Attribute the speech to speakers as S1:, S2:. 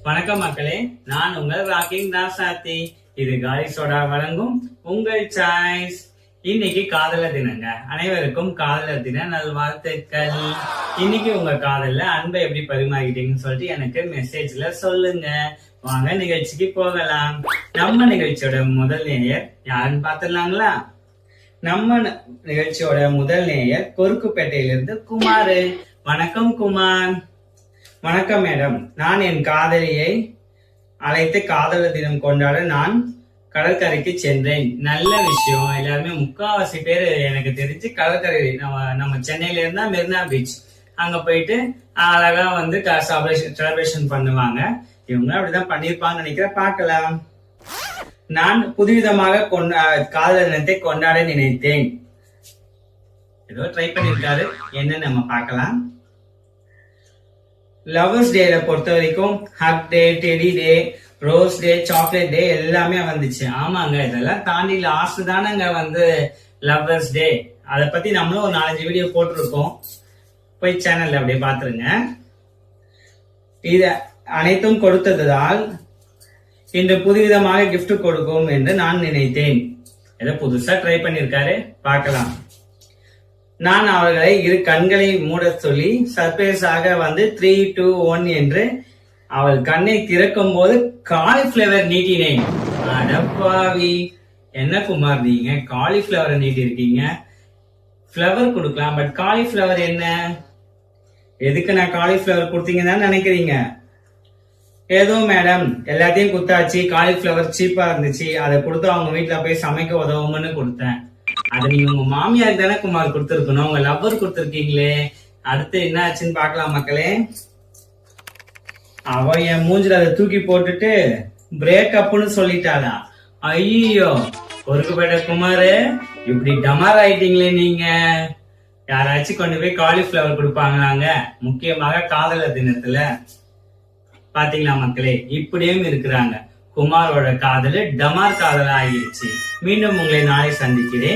S1: வணக்கம் மக்களே, நான் உங்கள் ராக்கிங் ராசாத்தி. இது காலி சோடா வழங்கும் உங்கள் சாய்ஸ். இன்னைக்கு காதலர் தினங்க. அனைவருக்கும் காதலர் தின நல்வாழ்த்துக்கள். இன்னைக்கு உங்க காதல்ல அன்பை எப்படி பரிமாறிட்டீங்கன்னு சொல்லிட்டு எனக்கு மெசேஜ்ல சொல்லுங்க. வாங்க நிகழ்ச்சிக்கு போகலாம். நம்ம நிகழ்ச்சியோட முதல் நேயர் யாருன்னு பாத்துடலாங்களா? நம்ம நிகழ்ச்சியோட முதல் நேயர் கொருக்குப்பேட்டையிலிருந்து குமார். வணக்கம் குமார். வணக்கம் மேடம். நான் என் காதலியை அழைத்து காதலர் தினம் கொண்டாட நான் கடற்கரைக்கு சென்றேன். நல்ல விஷயம். எல்லாருமே முக்காவாசி பேர் எனக்கு தெரிஞ்சு கடற்கரை நம்ம சென்னையில இருந்தா மெரினா பீச் அங்க போயிட்டு அழகா வந்து செலிப்ரேஷன் பண்ணுவாங்க. இவங்க அப்படிதான் பண்ணிருப்பாங்கன்னு நினைக்கிறேன். பார்க்கலாம். நான் புதுவிதமாக காதலர் தினத்தை கொண்டாட நினைத்தேன். ஏதோ ட்ரை பண்ணிருக்காரு. என்னன்னு நம்ம பார்க்கலாம். லவர்ஸ் டேல பொறுத்த வரைக்கும் hug day, teddy day, rose day, chocolate day எல்லாமே வந்துச்சு. ஆமாங்க, இதெல்லாம் தாண்டி லாஸ்ட் தானங்க வந்து லவர்ஸ் டே. அதை பத்தி நம்மளும் ஒரு 4-5 வீடியோ போட்டிருக்கோம். போய் சேனல்ல அப்படியே பாத்துருங்க. இத அனைத்தும் கொடுத்ததால் இன்று புதுவிதமாக கிஃப்ட் கொடுக்கும் என்று நான் நினைத்தேன். ஏதோ புதுசா ட்ரை பண்ணிருக்காரு. பார்க்கலாம். நான் அவர்களை இரு கண்களை மூட சொல்லி சர்ப்ரைஸாக வந்து 3, 2, 1 என்று அவள் கண்ணை திறக்கும் போது காலிஃபிளவர் நீட்டினேன். அடப்பாவி, என்ன குமார் நீங்க காலிஃபிளவரை நீட்டி இருக்கீங்க? பிளவர் கொடுக்கலாம், பட் காலிஃபிளவர் என்ன? எதுக்கு நான் காலிஃபிளவர் கொடுத்தீங்கன்னு நினைக்கிறீங்க? ஏதோ மேடம், எல்லாத்தையும் குத்தாச்சு, காலிஃபிளவர் சீப்பா இருந்துச்சு, அதை கொடுத்து அவங்க வீட்டுல போய் சமைக்க உதவும்னு கொடுத்தேன். அது நீங்க உங்க மாமியாருக்கு தானே குமார் கொடுத்துருக்கணும், உங்க லவ்வர் கொடுத்துருக்கீங்களே. அடுத்து என்ன ஆச்சுன்னு பாக்கலாம் மக்களே. அவ என் மூஞ்சில அதை தூக்கி போட்டுட்டு பிரேக்கப்னு சொல்லிட்டாளா? ஐயோ, பொறுக்கப்பட்ட குமாரு, இப்படி டமார் ஆயிட்டீங்களே நீங்க. யாராச்சும் கொண்டு போய் காலிஃபிளவர் கொடுப்பாங்களாங்க, முக்கியமாக காதலர் தினத்துல? பாத்தீங்களா மக்களே, இப்படியும் இருக்கிறாங்க. குமாரோட காதல் டமார் காதல் ஆகிடுச்சு. மீண்டும் உங்களை நாளை சந்திக்கிறேன்.